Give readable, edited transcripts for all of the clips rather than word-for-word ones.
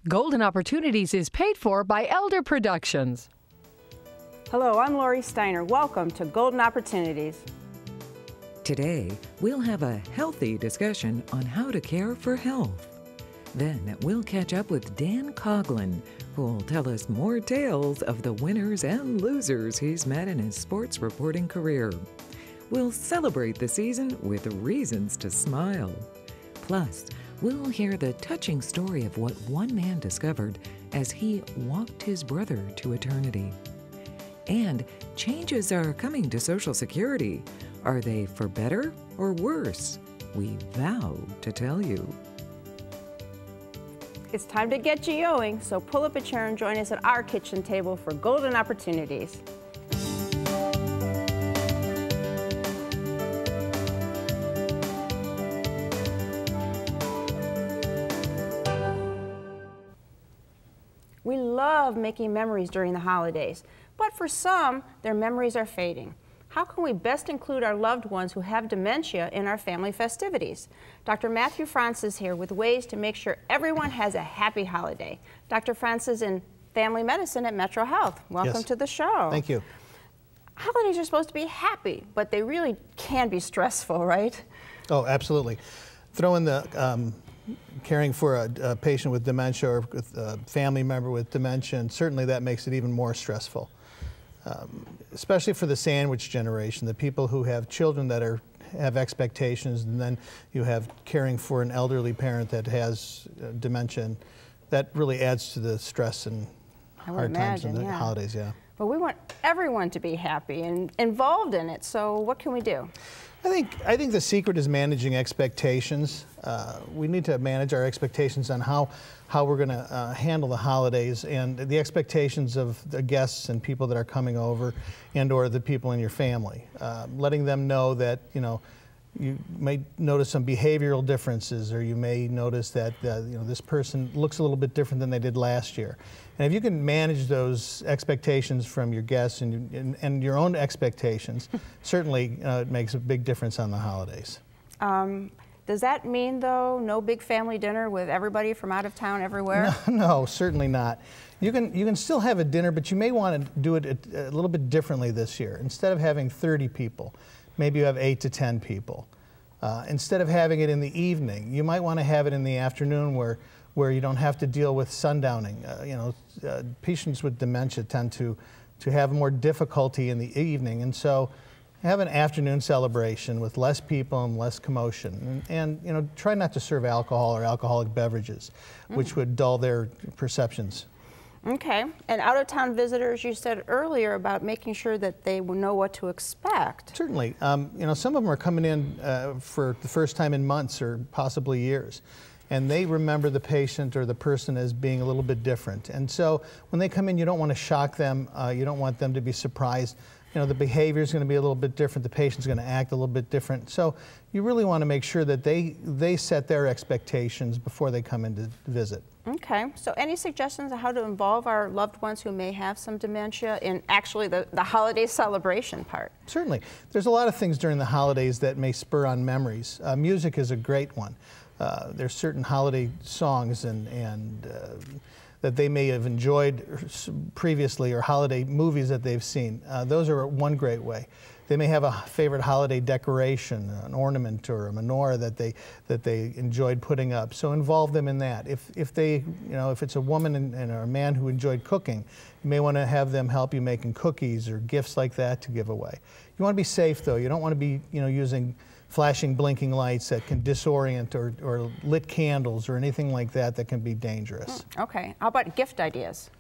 Golden Opportunities is paid for by Elder Productions. Hello, I'm Lori Steiner. Welcome to Golden Opportunities. Today, we'll have a healthy discussion on how to care for health. Then we'll catch up with Dan Coughlin, who'll tell us more tales of the winners and losers he's met in his sports reporting career. We'll celebrate the season with reasons to smile. Plus, we'll hear the touching story of what one man discovered as he walked his brother to eternity. And changes are coming to Social Security. Are they for better or worse? We vow to tell you. It's time to get GOing, so pull up a chair and join us at our kitchen table for Golden Opportunities. We love making memories during the holidays, but for some, their memories are fading. How can we best include our loved ones who have dementia in our family festivities? Dr. Matthew Franz is here with ways to make sure everyone has a happy holiday. Dr. Franz is in family medicine at Metro Health. Welcome to the show. Thank you. Holidays are supposed to be happy, but they really can be stressful, right? Oh, absolutely. Throw in the caring for a patient with dementia or with a family member with dementia, and certainly that makes it even more stressful. Especially for the sandwich generation, the people who have children that have expectations, and then you have caring for an elderly parent that has dementia. And that really adds to the stress and hard times in the holidays. Yeah. But we want everyone to be happy and involved in it. So what can we do? I think the secret is managing expectations. We need to manage our expectations on how we're going to handle the holidays and the expectations of the guests and people that are coming over, and/or the people in your family. Letting them know that you may notice some behavioral differences, or you may notice that this person looks a little bit different than they did last year. And if you can manage those expectations from your guests and your own expectations, certainly it makes a big difference on the holidays. Does that mean, though, no big family dinner with everybody from out of town everywhere? No, certainly not. You can still have a dinner, but you may want to do it a little bit differently this year. Instead of having 30 people, maybe you have 8 to 10 people. Instead of having it in the evening, you might want to have it in the afternoon where you don't have to deal with sundowning. Patients with dementia tend to have more difficulty in the evening, and so have an afternoon celebration with less people and less commotion. And try not to serve alcohol or alcoholic beverages, which would dull their perceptions. Okay. And out-of-town visitors, you said earlier about making sure that they will know what to expect. Certainly. Some of them are coming in for the first time in months or possibly years, and they remember the patient or the person as being a little bit different. And so when they come in, you don't want to shock them. You don't want them to be surprised. The behavior is going to be a little bit different. The patient's going to act a little bit different. So you really want to make sure that they set their expectations before they come in to visit. Okay. So any suggestions on how to involve our loved ones who may have some dementia in actually the holiday celebration part? Certainly. There's a lot of things during the holidays that may spur on memories. Music is a great one. There's certain holiday songs and that they may have enjoyed previously, or holiday movies that they've seen. Those are one great way. They may have a favorite holiday decoration, an ornament or a menorah that they enjoyed putting up. So involve them in that. If it's a woman and a man who enjoyed cooking, you may want to have them help you making cookies or gifts like that to give away. You want to be safe, though. You don't want to be using flashing, blinking lights that can disorient, or lit candles or anything like that can be dangerous. Okay. How about gift ideas?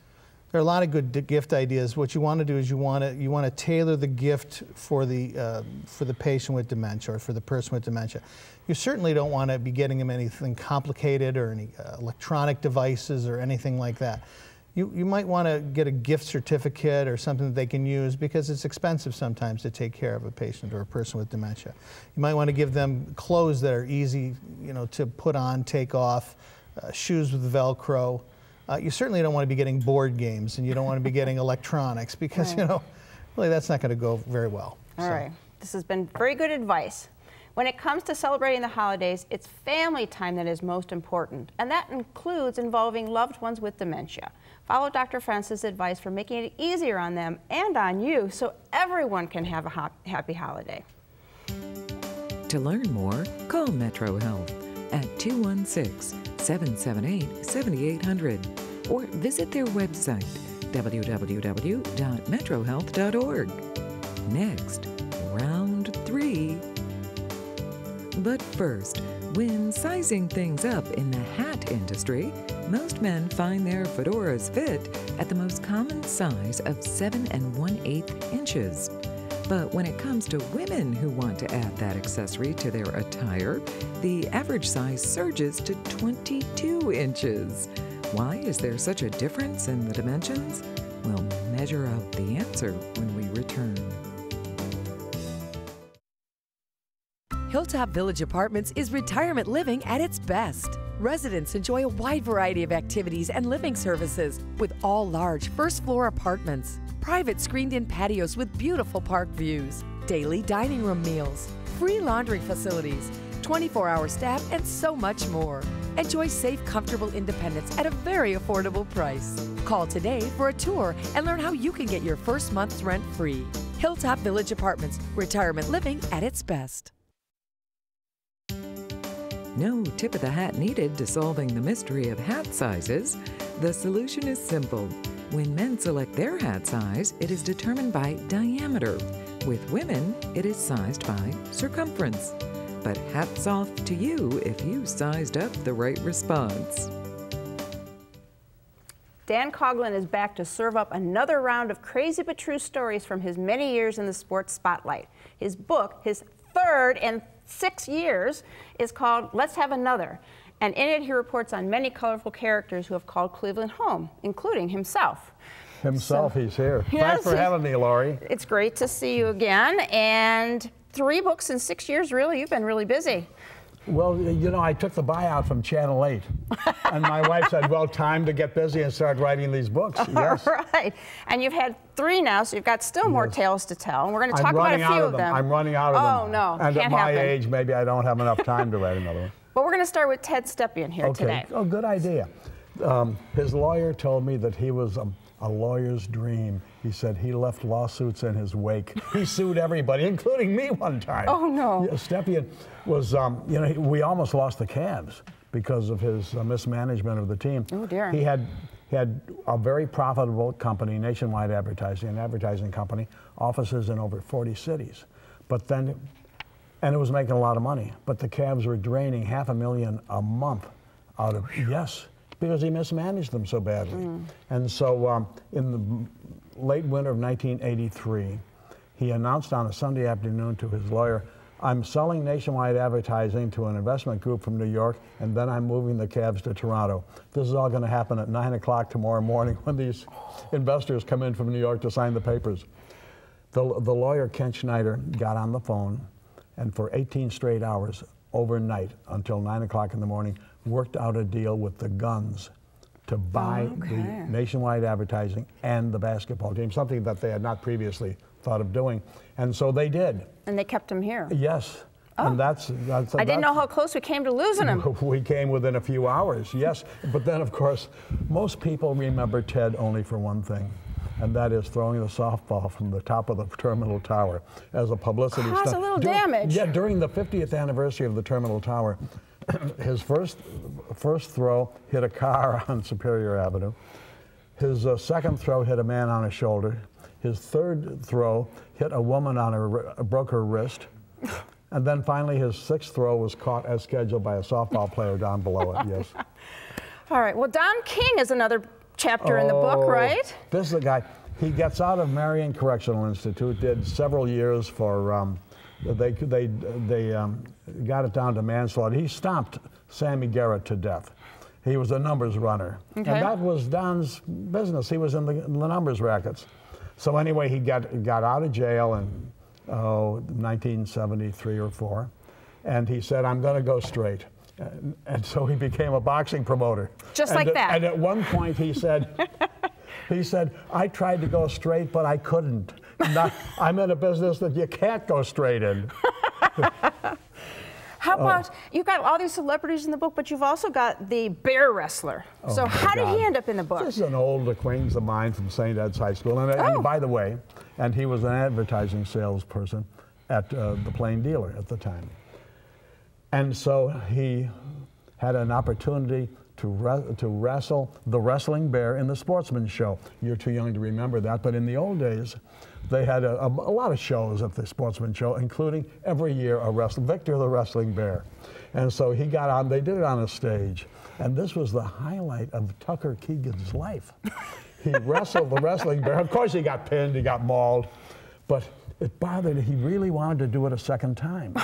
There are a lot of good gift ideas. What you want to do is you want to tailor the gift for the patient with dementia, or for the person with dementia. You certainly don't want to be getting them anything complicated or any electronic devices or anything like that. You might want to get a gift certificate or something that they can use, because it's expensive sometimes to take care of a patient or a person with dementia. You might want to give them clothes that are easy, to put on, take off, shoes with Velcro. You certainly don't want to be getting board games, and you don't want to be getting electronics, because, really that's not going to go very well. All right. This has been very good advice. When it comes to celebrating the holidays, it's family time that is most important, and that includes involving loved ones with dementia. Follow Dr. Francis' advice for making it easier on them and on you so everyone can have a happy holiday. To learn more, call Metro Health at 216-778-7800 or visit their website, www.metrohealth.org. Next, round 3. But first, when sizing things up in the hat industry, most men find their fedoras fit at the most common size of 7 1/8 inches. But when it comes to women who want to add that accessory to their attire, the average size surges to 22 inches. Why is there such a difference in the dimensions? We'll measure out the answer when we return. Hilltop Village Apartments is retirement living at its best. Residents enjoy a wide variety of activities and living services with all large first-floor apartments, private screened-in patios with beautiful park views, daily dining room meals, free laundry facilities, 24-hour staff, and so much more. Enjoy safe, comfortable independence at a very affordable price. Call today for a tour and learn how you can get your first month's rent free. Hilltop Village Apartments, retirement living at its best. No tip of the hat needed to solving the mystery of hat sizes. The solution is simple. When men select their hat size, it is determined by diameter. With women, it is sized by circumference. But hats off to you if you sized up the right response. Dan Coughlin is back to serve up another round of crazy but true stories from his many years in the sports spotlight. His book, his third in 6 years, is called Let's Have Another. And in it, he reports on many colorful characters who have called Cleveland home, including himself. He's here. Yes, Thanks for having me, Laurie. It's great to see you again. And 3 books in 6 years, really? You've been really busy. Well, you know, I took the buyout from Channel 8. And my wife said, well, time to get busy and start writing these books. Yes. All right. And you've had 3 now, so you've got still more tales to tell. And we're going to talk about a few of them. I'm running out of them. Oh, no. And can't at my happen. age, maybe I don't have enough time to write another one. But we're going to start with Ted Stepien here today. Oh, good idea. His lawyer told me that he was a lawyer's dream. He said he left lawsuits in his wake. He sued everybody, including me one time. Oh, no. Yeah, Stepien was, you know, we almost lost the Cavs because of his mismanagement of the team. Oh, dear. He had a very profitable company, Nationwide Advertising, an advertising company, offices in over 40 cities. But then, and it was making a lot of money, but the Cavs were draining $500,000 a month out of, yes, because he mismanaged them so badly. And so in the late winter of 1983, he announced on a Sunday afternoon to his lawyer, I'm selling Nationwide Advertising to an investment group from New York, and then I'm moving the Cavs to Toronto. This is all going to happen at 9 o'clock tomorrow morning when these investors come in from New York to sign the papers. The lawyer, Kent Schneider, got on the phone, and for 18 straight hours, overnight, until 9 o'clock in the morning, worked out a deal with the Guns to buy the Nationwide Advertising and the basketball team, something that they had not previously thought of doing. And so they did. And they kept him here. Yes. Oh. And that's I didn't know how close we came to losing him. We came within a few hours, yes. But then, of course, most people remember Ted only for one thing, and that is throwing the softball from the top of the terminal tower as a publicity stunt. Caused a little damage. Yeah, during the 50th anniversary of the terminal tower, his first throw hit a car on Superior Avenue. His second throw hit a man on his shoulder. His third throw hit a woman on broke her wrist. And then finally his 6th throw was caught as scheduled by a softball player down below it, yes. All right, well, Don King is another chapter in the book, right? This is the guy. He gets out of Marion Correctional Institute, did several years for, they got it down to manslaughter. He stomped Sammy Garrett to death. He was a numbers runner. Okay. And that was Don's business. He was in the numbers rackets. So anyway, he got out of jail in 1973 or 4, and he said, I'm going to go straight. And so he became a boxing promoter. Just like that. And at one point he said, I tried to go straight, but I couldn't. I'm in a business that you can't go straight in. How about, you've got all these celebrities in the book, but you've also got the bear wrestler. So how did he end up in the book? This is an old acquaintance of mine from St. Ed's High School. And by the way, and he was an advertising salesperson at the Plain Dealer at the time. And so he had an opportunity to wrestle the wrestling bear in the Sportsman Show. You're too young to remember that, but in the old days, they had a lot of shows at the Sportsman Show, including every year Victor the Wrestling Bear. And so he got on, they did it on a stage, and this was the highlight of Tucker Keegan's life. He wrestled the wrestling bear. Of course he got pinned, he got mauled, but it bothered him. He really wanted to do it a second time.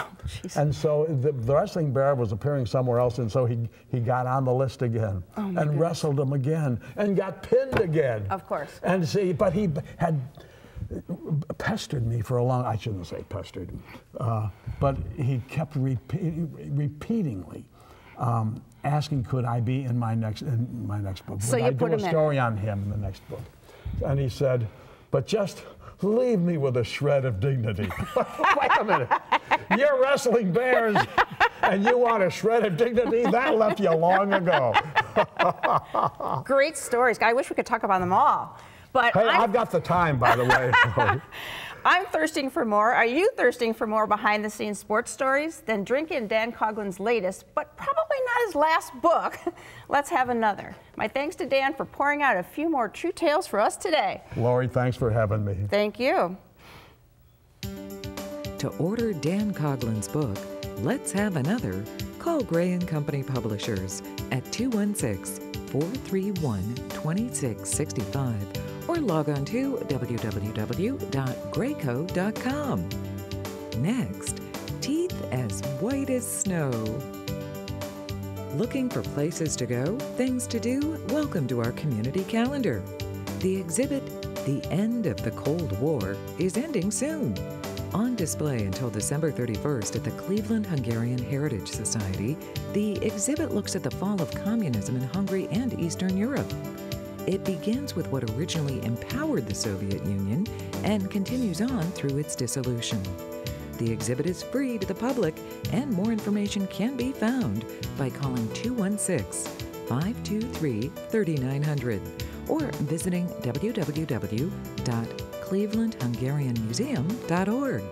And so the wrestling bear was appearing somewhere else, and so he got on the list again and wrestled him again and got pinned again. Of course. And see, but he had pestered me for a long, I shouldn't say pestered, but he kept repeatedly asking, could I be in my next book? So Would you I put do a him story on him in the next book? And he said, but just leave me with a shred of dignity. Wait a minute. You're wrestling bears and you want a shred of dignity? That left you long ago. Great stories. I wish we could talk about them all. But hey, I've got the time, by the way. I'm thirsting for more. Are you thirsting for more behind-the-scenes sports stories? Then drink in Dan Coughlin's latest, but probably not his last book. Let's have another. My thanks to Dan for pouring out a few more true tales for us today. Lori, thanks for having me. Thank you. To order Dan Coughlin's book, Let's Have Another, call Gray & Company Publishers at 216-431-2665 or log on to www.grayco.com. Next, teeth as white as snow. Looking for places to go, things to do? Welcome to our community calendar. The exhibit, The End of the Cold War, is ending soon. On display until December 31st at the Cleveland Hungarian Heritage Society, the exhibit looks at the fall of communism in Hungary and Eastern Europe. It begins with what originally empowered the Soviet Union and continues on through its dissolution. The exhibit is free to the public, and more information can be found by calling 216-523-3900 or visiting www.clevelandhungarianmuseum.org.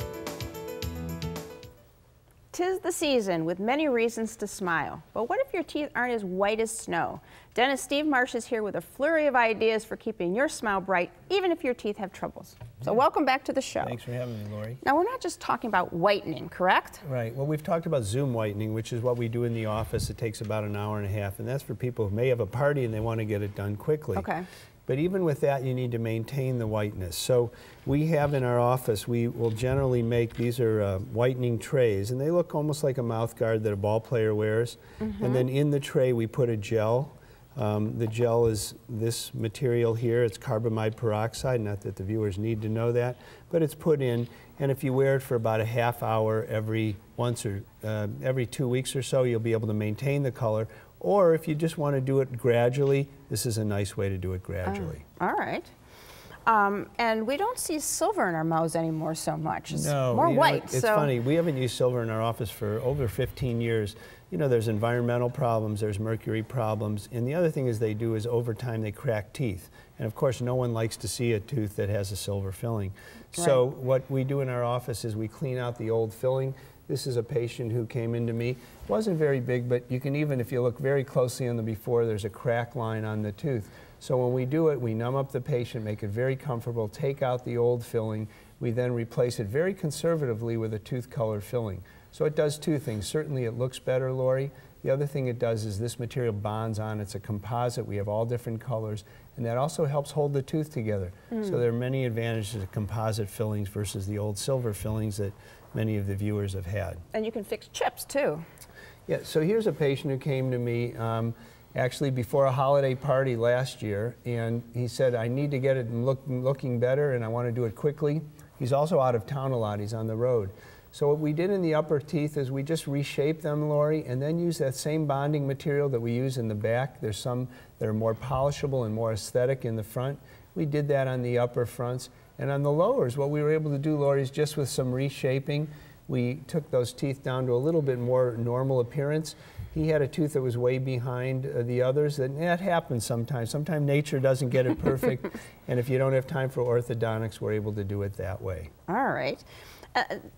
'Tis the season with many reasons to smile. But what if your teeth aren't as white as snow? Dentist Steve Marsh is here with a flurry of ideas for keeping your smile bright, even if your teeth have troubles. So welcome back to the show. Thanks for having me, Lori. Now, we're not just talking about whitening, correct? Right. Well, we've talked about Zoom whitening, which is what we do in the office. It takes about an hour and a half, and that's for people who may have a party and they want to get it done quickly. Okay. But even with that, you need to maintain the whiteness. So we have in our office, we will generally make, these are whitening trays, and they look almost like a mouth guard that a ball player wears. And then in the tray, we put a gel. The gel is this material here. It's carbamide peroxide, not that the viewers need to know that, but it's put in, and if you wear it for about a half hour every 2 weeks or so, you'll be able to maintain the color. Or if you just want to do it gradually, this is a nice way to do it gradually. All right. And we don't see silver in our mouths anymore so much. It's more white. It's funny. We haven't used silver in our office for over 15 years. You know, there's environmental problems, there's mercury problems, and the other thing is they do is over time they crack teeth. And of course, no one likes to see a tooth that has a silver filling. Right. So what we do in our office is we clean out the old filling. This is a patient who came into me. It wasn't very big, but you can even, if you look very closely on the before, there's a crack line on the tooth. So when we do it, we numb up the patient, make it very comfortable, take out the old filling. We then replace it very conservatively with a tooth color filling. So it does two things. Certainly it looks better, Lori. The other thing it does is this material bonds on. It's a composite. We have all different colors, and that also helps hold the tooth together. So there are many advantages to composite fillings versus the old silver fillings that many of the viewers have had. And you can fix chips too. Yeah, so here's a patient who came to me actually before a holiday party last year, and he said, I need to get it looking better and I want to do it quickly. He's also out of town a lot, he's on the road. So what we did in the upper teeth is we just reshaped them, Lori, and then use that same bonding material that we use in the back. There's some that are more polishable and more aesthetic in the front. We did that on the upper fronts. And on the lowers, what we were able to do, Lori, is just with some reshaping, we took those teeth down to a little bit more normal appearance. He had a tooth that was way behind the others, and that happens sometimes. Sometimes nature doesn't get it perfect, and if you don't have time for orthodontics, we're able to do it that way. All right.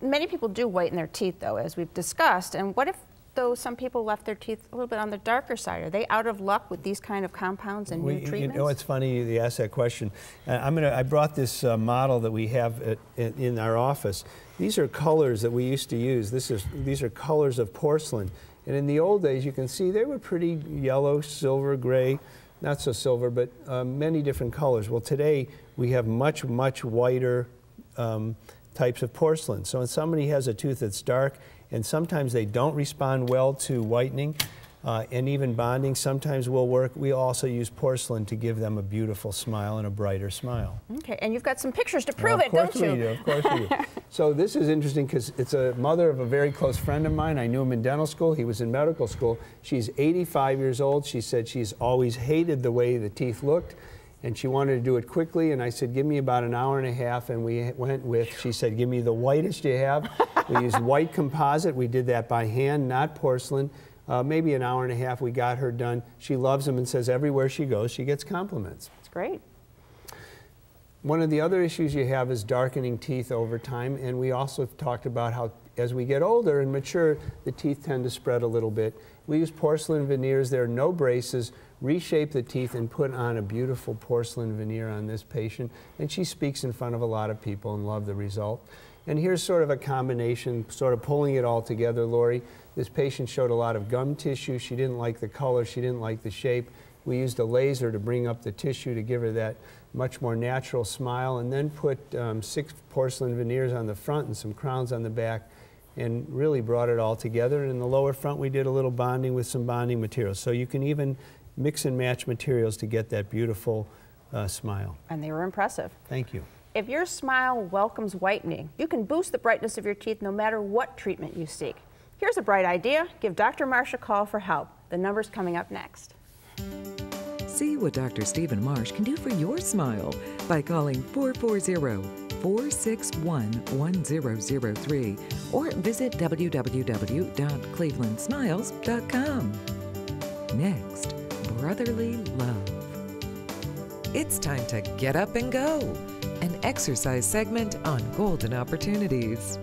Many people do whiten their teeth, though, as we've discussed. And what if, though, some people left their teeth a little bit on the darker side? Are they out of luck with these kind of compounds and new treatments? You know, it's funny you asked that question. I brought this model that we have in our office. These are colors that we used to use. These are colors of porcelain. And in the old days, you can see they were pretty yellow, silver, gray, not so silver, but many different colors. Well, today we have much, much whiter types of porcelain. So when somebody has a tooth that's dark, and sometimes they don't respond well to whitening, and even bonding sometimes will work. We also use porcelain to give them a beautiful smile and a brighter smile. Okay, and you've got some pictures to prove it, don't you? Of course we do. So this is interesting because it's a mother of a very close friend of mine. I knew him in dental school. He was in medical school. She's 85 years old. She said she's always hated the way the teeth looked, and she wanted to do it quickly. And I said, give me about an hour and a half, and we went with, she said, give me the whitest you have. We used white composite. We did that by hand, not porcelain. Maybe an hour and a half, we got her done. She loves them and says everywhere she goes, she gets compliments. That's great. One of the other issues you have is darkening teeth over time, and we also talked about how as we get older and mature, the teeth tend to spread a little bit. We use porcelain veneers. There are no braces. Reshape the teeth and put on a beautiful porcelain veneer on this patient, and she speaks in front of a lot of people and love the result. And here's sort of a combination, sort of pulling it all together, Lori. This patient showed a lot of gum tissue. She didn't like the color. She didn't like the shape. We used a laser to bring up the tissue to give her that much more natural smile, and then put 6 porcelain veneers on the front and some crowns on the back, and really brought it all together. And in the lower front, we did a little bonding with some bonding materials. So you can even mix and match materials to get that beautiful smile. And they were impressive. Thank you. If your smile welcomes whitening, you can boost the brightness of your teeth no matter what treatment you seek. Here's a bright idea. Give Dr. Marsh a call for help. The number's coming up next. See what Dr. Stephen Marsh can do for your smile by calling 440-461-1003 or visit www.clevelandsmiles.com. Next, brotherly love. It's time to get up and go. An exercise segment on golden opportunities.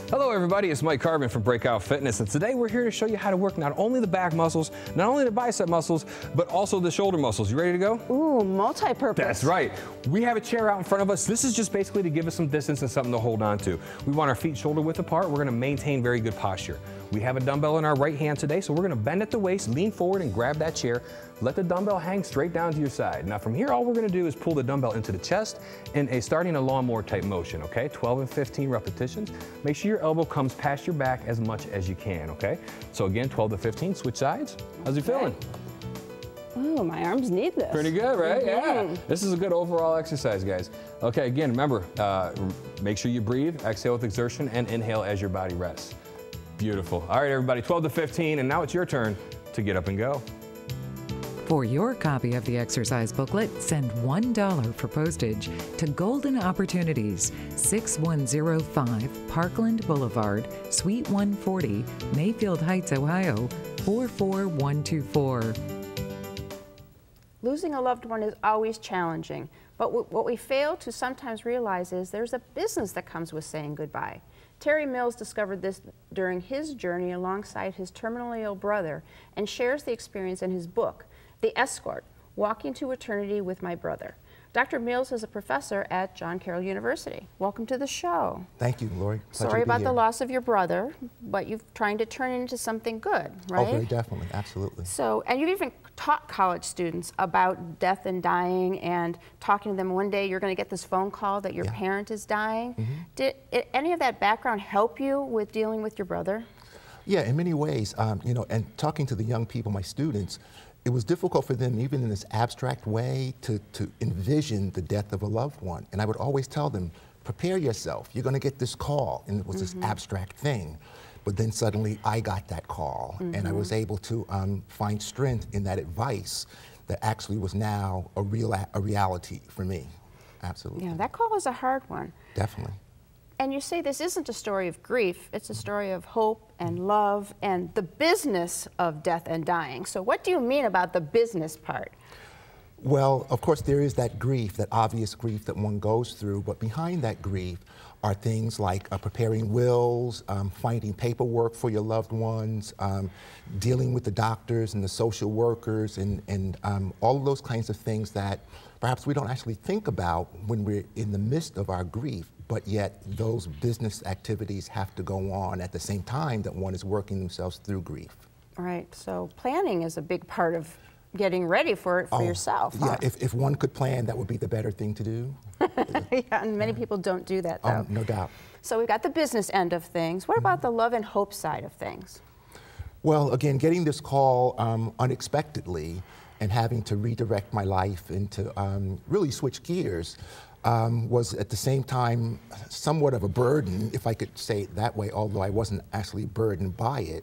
Hello everybody, it's Mike Carbon from Breakout Fitness, and today we're here to show you how to work not only the back muscles, not only the bicep muscles, but also the shoulder muscles. You ready to go? Ooh, multi-purpose. That's right. We have a chair out in front of us. This is just basically to give us some distance and something to hold on to. We want our feet shoulder width apart. We're going to maintain very good posture. We have a dumbbell in our right hand today, so we're going to bend at the waist, lean forward and grab that chair. Let the dumbbell hang straight down to your side. Now from here, all we're going to do is pull the dumbbell into the chest in starting a lawnmower type motion, okay? 12 and 15 repetitions. Make sure your elbow comes past your back as much as you can, okay? So again, 12 to 15, switch sides. How's you feeling? Ooh, my arms need this. Pretty good, right? Yeah. This is a good overall exercise, guys. Okay, again, remember, make sure you breathe, exhale with exertion, and inhale as your body rests. Beautiful. All right, everybody, 12 to 15, and now it's your turn to get up and go. For your copy of the exercise booklet, send $1 for postage to Golden Opportunities, 6105 Parkland Boulevard, Suite 140, Mayfield Heights, Ohio, 44124. Losing a loved one is always challenging, but what we fail to sometimes realize is there's a business that comes with saying goodbye. Terry Mills discovered this during his journey alongside his terminally ill brother and shares the experience in his book, The Escort, Walking to Eternity with My Brother. Dr. Mills is a professor at John Carroll University. Welcome to the show. Thank you, Lori. Sorry about the loss of your brother, but you're trying to turn it into something good, right? Oh, very definitely, absolutely. So, and you've even taught college students about death and dying and talking to them. One day you're going to get this phone call that your parent is dying. Did any of that background help you with dealing with your brother? Yeah, in many ways, you know, and talking to the young people, my students, it was difficult for them, even in this abstract way, to envision the death of a loved one. And I would always tell them, prepare yourself, you're gonna get this call. And it was this abstract thing. But then suddenly I got that call, and I was able to find strength in that advice that actually was now a reality for me. Absolutely. Yeah, that call was a hard one. Definitely. And you say this isn't a story of grief, it's a story of hope and love and the business of death and dying. So what do you mean about the business part? Well, of course, there is that grief, that obvious grief that one goes through, but behind that grief are things like preparing wills, finding paperwork for your loved ones, dealing with the doctors and the social workers, and all of those kinds of things that perhaps we don't actually think about when we're in the midst of our grief, but yet those business activities have to go on at the same time that one is working themselves through grief. Right, so planning is a big part of getting ready for it for yourself. Yeah, huh? if one could plan, that would be the better thing to do. Yeah, and many people don't do that, though. No doubt. So we've got the business end of things. What about the love and hope side of things? Well, again, getting this call unexpectedly and having to redirect my life and to really switch gears was at the same time somewhat of a burden, if I could say it that way, although I wasn't actually burdened by it.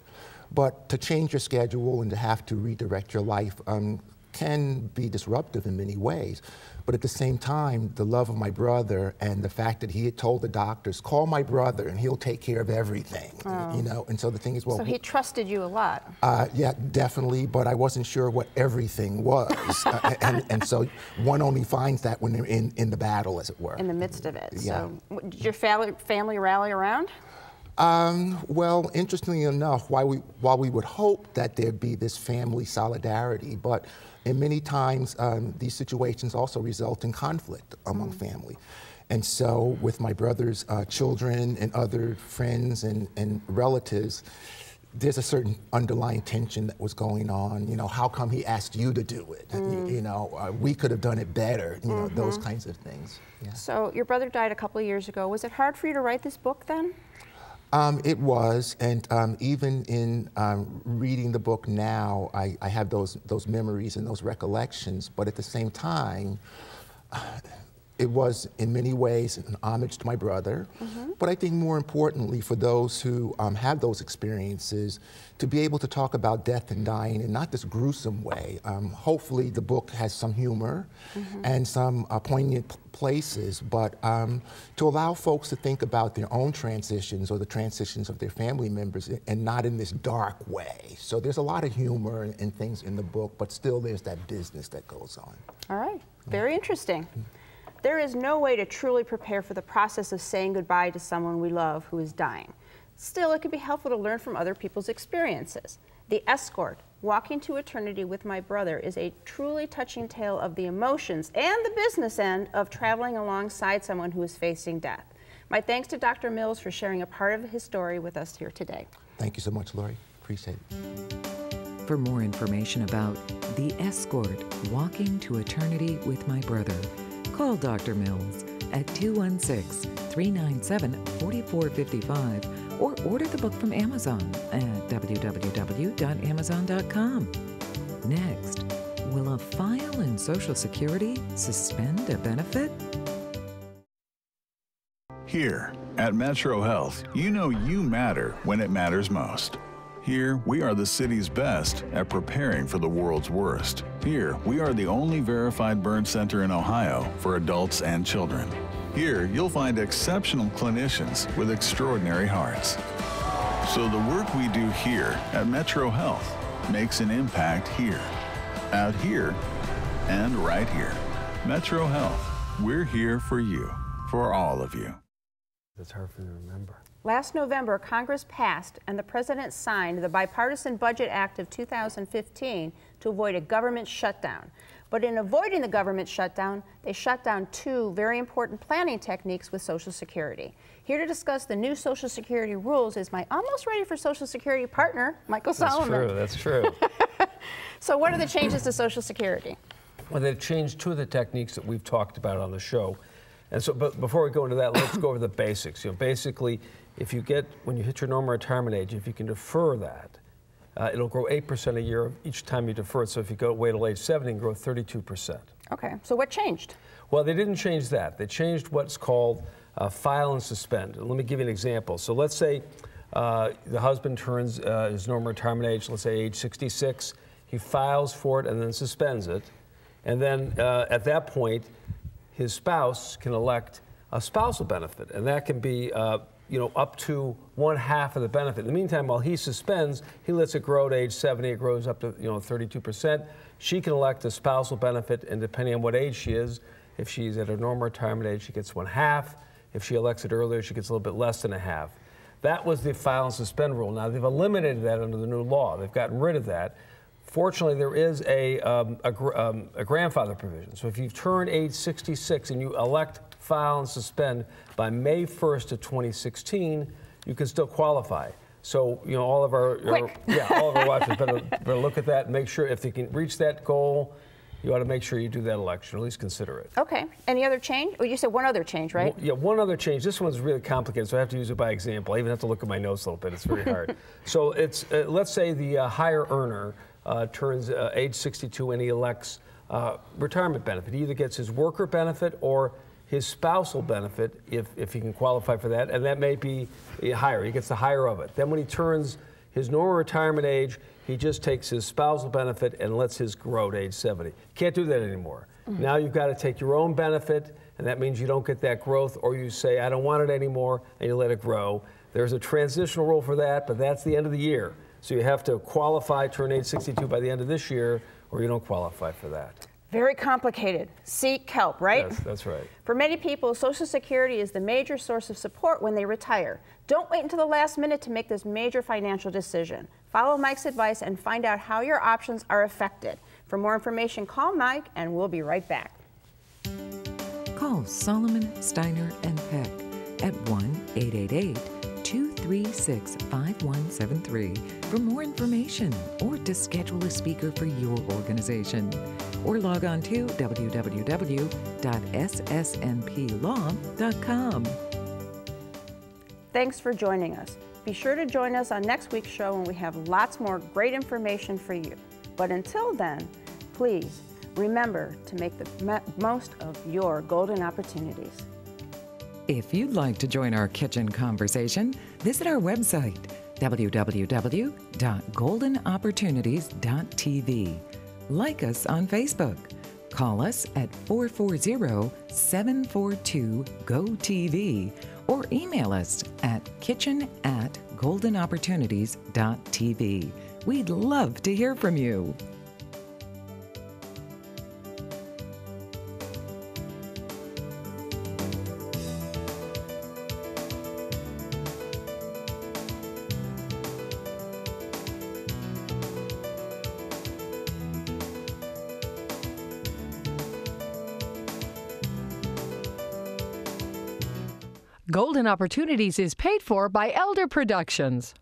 But to change your schedule and to have to redirect your life can be disruptive in many ways. But at the same time, the love of my brother and the fact that he had told the doctors, call my brother and he'll take care of everything, you know? And so the thing is, well... So he trusted you a lot. Yeah, definitely, but I wasn't sure what everything was. And so one only finds that when they're in the battle, as it were. In the midst of it. Yeah. So did your family rally around? Well, interestingly enough, while we would hope that there'd be this family solidarity, but in many times these situations also result in conflict among family. And so with my brother's children and other friends and relatives, there's a certain underlying tension that was going on. You know, how come he asked you to do it? You know, we could have done it better, you know, those kinds of things. Yeah. So your brother died a couple of years ago. Was it hard for you to write this book then? It was, and even in reading the book now, I have those memories and those recollections, but at the same time, it was in many ways an homage to my brother, but I think more importantly for those who have those experiences, to be able to talk about death and dying in not this gruesome way. Hopefully the book has some humor and some poignant places, but to allow folks to think about their own transitions or the transitions of their family members and not in this dark way. So there's a lot of humor and things in the book, but still there's that business that goes on. All right, very interesting. There is no way to truly prepare for the process of saying goodbye to someone we love who is dying. Still, it can be helpful to learn from other people's experiences. The Escort, Walking to Eternity with My Brother, is a truly touching tale of the emotions and the business end of traveling alongside someone who is facing death. My thanks to Dr. Mills for sharing a part of his story with us here today. Thank you so much, Lori. Appreciate it. For more information about The Escort, Walking to Eternity with My Brother, call Dr. Mills at 216-397-4455 or order the book from Amazon at www.amazon.com. Next, will a file in Social Security suspend a benefit? Here at Metro Health, you know you matter when it matters most. Here, we are the city's best at preparing for the world's worst. Here, we are the only verified burn center in Ohio for adults and children. Here, you'll find exceptional clinicians with extraordinary hearts. So the work we do here at Metro Health makes an impact here, out here, and right here. Metro Health, we're here for you, for all of you. That's hard for me to remember. Last November, Congress passed and the President signed the Bipartisan Budget Act of 2015 to avoid a government shutdown. But in avoiding the government shutdown, they shut down two very important planning techniques with Social Security. Here to discuss the new Social Security rules is my almost ready for Social Security partner, Michael Solomon. That's true. So what are the changes to Social Security? Well, they've changed two of the techniques that we've talked about on the show. And so, but before we go into that, let's go over the basics. You know, basically, if you get, when you hit your normal retirement age, if you can defer that, it'll grow 8% a year each time you defer it. So if you go wait till age 70, it can grow 32%. Okay, so what changed? Well, they didn't change that. They changed what's called file and suspend. And let me give you an example. So let's say the husband turns his normal retirement age, let's say age 66. He files for it and then suspends it. And then at that point, his spouse can elect a spousal benefit, and that can be up to 1/2 of the benefit. In the meantime, while he suspends, he lets it grow to age 70. It grows up to 32%. She can elect a spousal benefit, and depending on what age she is, if she's at a normal retirement age, she gets 1/2. If she elects it earlier, she gets a little bit less than 1/2. That was the file and suspend rule. Now they've eliminated that under the new law. They've gotten rid of that. Fortunately, there is a grandfather provision. So if you've turned age 66 and you elect, file, and suspend by May 1st of 2016, you can still qualify. So all of our watchers better look at that and make sure if they can reach that goal, you ought to make sure you do that election, or at least consider it. Okay. Any other change? Well, you said one other change, right? Yeah, one other change. This one's really complicated, so I have to use it by example. I even have to look at my notes a little bit. It's very hard. So it's let's say the higher earner turns age 62 and he elects retirement benefit. He either gets his worker benefit or his spousal benefit if he can qualify for that, and that may be higher. He gets the higher of it. Then when he turns his normal retirement age, he just takes his spousal benefit and lets his grow to age 70. Can't do that anymore. Mm-hmm. Now you've got to take your own benefit, and that means you don't get that growth, or you say, I don't want it anymore, and you let it grow. There's a transitional rule for that, but that's the end of the year. So you have to qualify, turn age 62 by the end of this year, or you don't qualify for that. Very complicated. Seek help, right? Yes, that's right. For many people, Social Security is the major source of support when they retire. Don't wait until the last minute to make this major financial decision. Follow Mike's advice and find out how your options are affected. For more information, call Mike, and we'll be right back. Call Solomon, Steiner, and Peck at 1-888-236-5173 for more information or to schedule a speaker for your organization. Or log on to www.ssnplaw.com. Thanks for joining us. Be sure to join us on next week's show when we have lots more great information for you. But until then, please remember to make the most of your golden opportunities. If you'd like to join our kitchen conversation, visit our website, www.goldenopportunities.tv. Like us on Facebook. Call us at 440-742-GO-TV or email us at kitchen@goldenopportunities.tv. We'd love to hear from you. Golden Opportunities is paid for by Elder Productions.